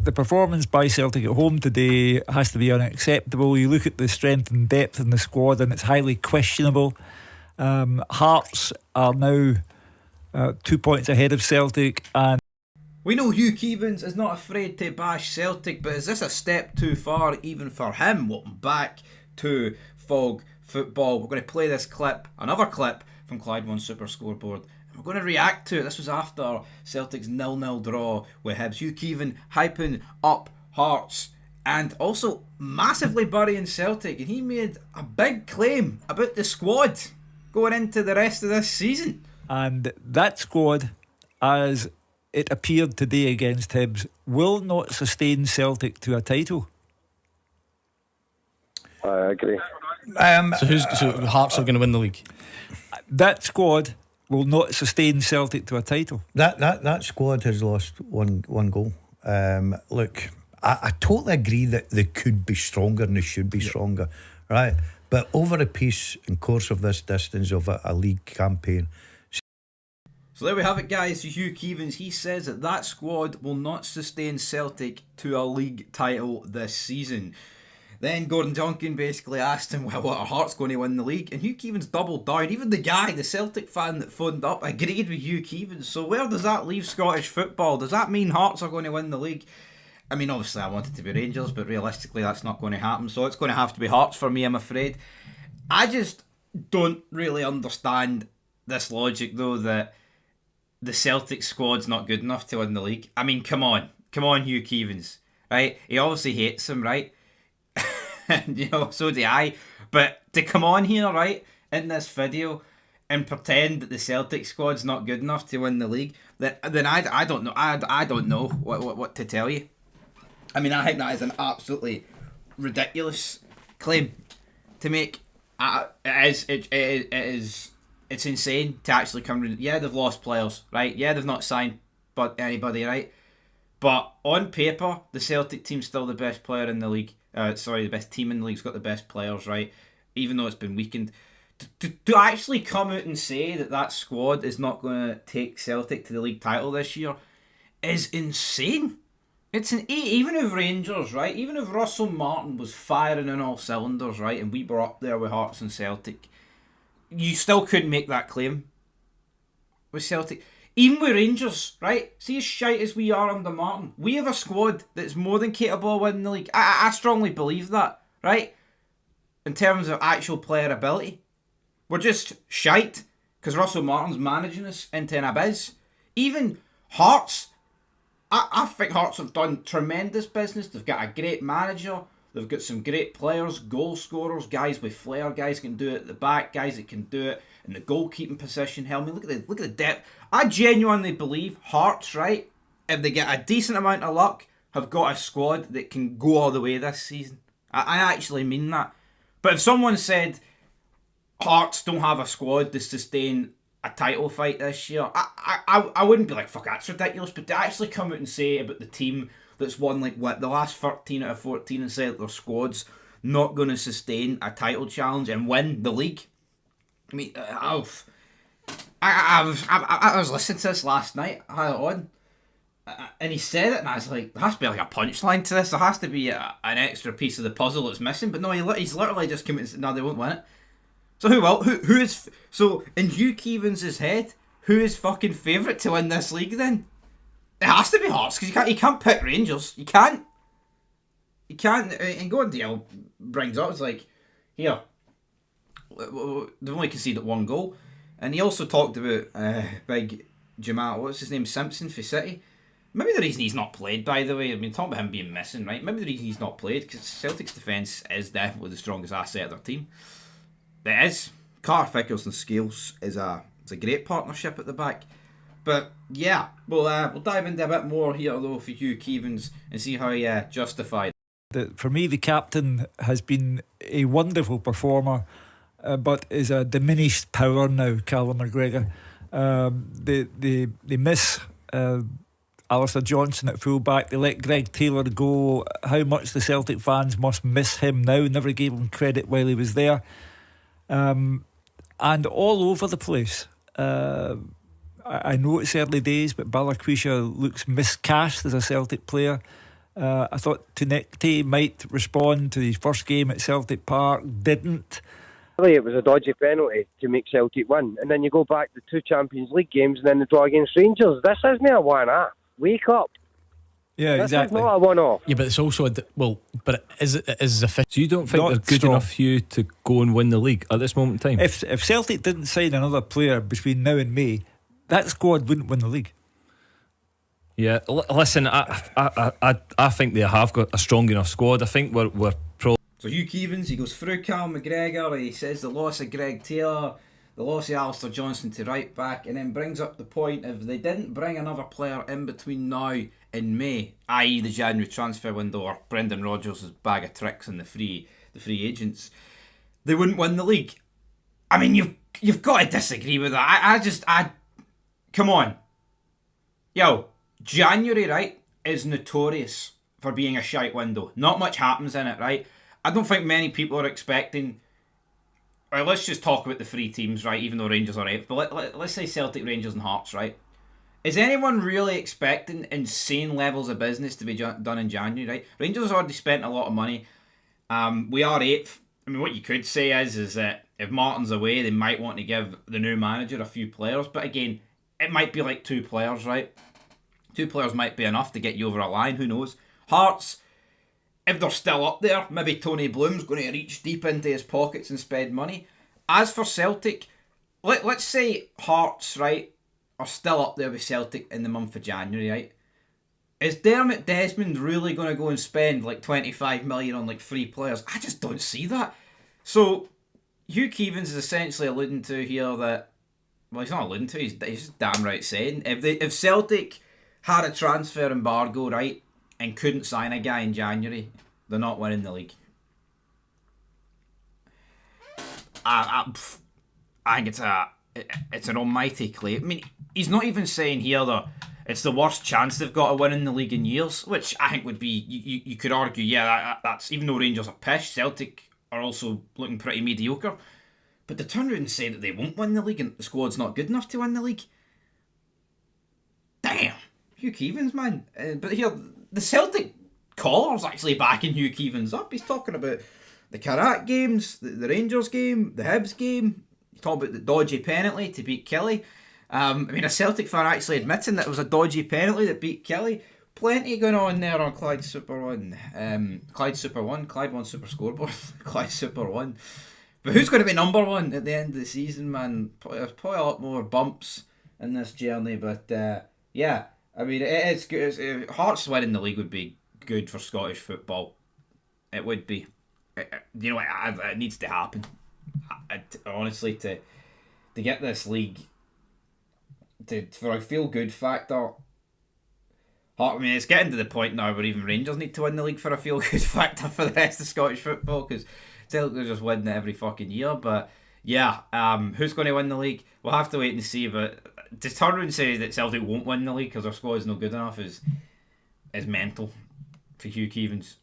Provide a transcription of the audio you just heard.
the performance by Celtic at home today has to be unacceptable. You look at the strength and depth in the squad, and it's highly questionable. Hearts are now 2 points ahead of Celtic, and we know Hugh Keevins is not afraid to bash Celtic, but is this a step too far even for him? Welcome back to Fog Football. We're going to play this clip, another clip from Clyde One Super Scoreboard, and we're going to react to it. This was after Celtic's 0-0 draw with Hibs. Hugh Keven hyping up Hearts and also massively burying Celtic, and he made a big claim about the squad going into the rest of this season. And that squad, as it appeared today against Hibs, will not sustain Celtic to a title. I agree. So Hearts are going to win the league? That squad will not sustain Celtic to a title. That squad has lost one goal. Look, I totally agree that they could be stronger and they should be stronger, right? But over a piece and course of this distance of a league campaign. So there we have it, guys. Hugh Keevins, he says that squad will not sustain Celtic to a league title this season. Then Gordon Duncan basically asked him, well, what are Hearts going to win the league? And Hugh Keevins doubled down. Even the guy, the Celtic fan that phoned up, agreed with Hugh Keevins. So where does that leave Scottish football? Does that mean Hearts are going to win the league? I mean, obviously I want it to be Rangers, but realistically that's not going to happen. So it's going to have to be Hearts for me, I'm afraid. I just don't really understand this logic, though, that the Celtic squad's not good enough to win the league. I mean, come on, Hugh Keevins, right? He obviously hates him, right? And, you know, so do I. But to come on here, right, in this video and pretend that the Celtic squad's not good enough to win the league, then I don't know. I don't know what to tell you. I mean, I think that is an absolutely ridiculous claim to make. It's insane to actually come. Yeah, they've lost players, right? Yeah, they've not signed anybody, right? But on paper, the Celtic team's still the best player in the league. The best team in the league's got the best players, right? Even though it's been weakened. To actually come out and say that squad is not going to take Celtic to the league title this year is insane. Even if Rangers, right? Even if Russell Martin was firing on all cylinders, right? And we were up there with Hearts and Celtic, you still couldn't make that claim with Celtic. Even with Rangers, right? See as shite as we are under Martin, we have a squad that's more than capable of winning the league. I strongly believe that, right? In terms of actual player ability. We're just shite because Russell Martin's managing us into an abyss. Even Hearts, I think Hearts have done tremendous business. They've got a great manager. They've got some great players, goal scorers, guys with flair, guys can do it at the back, guys that can do it in the goalkeeping position. Hell, I mean, look at the depth. I genuinely believe Hearts, right, if they get a decent amount of luck, have got a squad that can go all the way this season. I actually mean that. But if someone said Hearts don't have a squad to sustain a title fight this year, I wouldn't be like, fuck, that's ridiculous. But to actually come out and say about the team that's won like what the last 13 out of 14 and say that their squad's not going to sustain a title challenge and win the league. I mean, I was listening to this last night. I had it on, and he said it, and I was like, there has to be like a punchline to this. There has to be an extra piece of the puzzle that's missing. But no, he's literally just come out and said, no, they won't win it. So who will? Who is? So in Hugh Keevins' head, who is fucking favourite to win this league then? It has to be Hearts, because you can't pick Rangers. You can't. And Gordon Dale brings up, it's like, here, they've only conceded one goal. And he also talked about big Jamal, what's his name, Simpson for City. Maybe the reason he's not played, by the way, I mean, talking about him being missing, right? Maybe the reason he's not played, because Celtic's defence is definitely the strongest asset of their team. It is. Carter Vickers and Scales is a great partnership at the back. But yeah, we'll dive into a bit more here though for Hugh Keevins and see how he justified. For me, the captain has been a wonderful performer, but is a diminished power now. Callum McGregor. They miss Alistair Johnson at fullback. They let Greg Taylor go. How much the Celtic fans must miss him now. Never gave him credit while he was there. And all over the place. I know it's early days, but Balaquisha looks miscast as a Celtic player. I thought Tunekti might respond to his first game at Celtic Park, didn't. Really, it was a dodgy penalty to make Celtic win, and then you go back to 2 Champions League games and then the draw against Rangers. This isn't a one-off. Wake up. Yeah, this exactly. is not a one-off. Yeah, but it's also but it is official. So you don't think Not they're good strong enough, Hugh, to go and win the league at this moment in time? If Celtic didn't sign another player between now and May, that squad wouldn't win the league. Yeah, listen, I think they have got a strong enough squad. I think we're probably. So Hugh Keevins, he goes through Cal McGregor, he says the loss of Greg Taylor, the loss of Alistair Johnston to right back, and then brings up the point if they didn't bring another player in between now and May, i.e. the January transfer window or Brendan Rodgers' bag of tricks and the free agents, they wouldn't win the league. I mean, you've got to disagree with that. I come on. Yo, January, right, is notorious for being a shite window. Not much happens in it, right? I don't think many people are expecting. Or let's just talk about the 3 teams, right? Even though Rangers are 8th, but let's say Celtic, Rangers, and Hearts, right? Is anyone really expecting insane levels of business to be done in January, right? Rangers has already spent a lot of money. We are 8th. I mean, what you could say is that if Martin's away, they might want to give the new manager a few players. But again, it might be like 2 players, right? 2 players might be enough to get you over a line. Who knows? Hearts, if they're still up there, maybe Tony Bloom's going to reach deep into his pockets and spend money. As for Celtic, let's say Hearts, right, are still up there with Celtic in the month of January, right? Is Dermot Desmond really going to go and spend like 25 million on like 3 players? I just don't see that. So Hugh Keevins is essentially alluding to here that, well, he's not alluding to, he's just damn right saying, if Celtic had a transfer embargo, right, and couldn't sign a guy in January, they're not winning the league. I think it's an almighty claim. I mean, he's not even saying here that it's the worst chance they've got of winning the league in years, which I think would be, you could argue, yeah, that's, even though Rangers are pish, Celtic are also looking pretty mediocre. But to turn around and say that they won't win the league and the squad's not good enough to win the league, damn, Hugh Keevins, man. But here, the Celtic caller's actually backing Hugh Keevins up. He's talking about the Karat games, the Rangers game, the Hibs game. He's talking about the dodgy penalty to beat Kelly. I mean, a Celtic fan actually admitting that it was a dodgy penalty that beat Kelly. Plenty going on there on Clyde Super 1. Clyde Super 1, Clyde 1 Super Scoreboard, Clyde Super 1. But who's going to be number 1 at the end of the season, man? There's probably a lot more bumps in this journey, but yeah, I mean, it's good. Hearts winning the league would be good for Scottish football. It would be. You know, it needs to happen. Honestly, to get this league for a feel good factor. I mean, it's getting to the point now where even Rangers need to win the league for a feel good factor for the rest of Scottish football, because Celtic are just winning it every fucking year. But yeah, who's going to win the league? We'll have to wait and see. But to turn around and say that Celtic won't win the league because their squad is not good enough is mental for Hugh Keevins.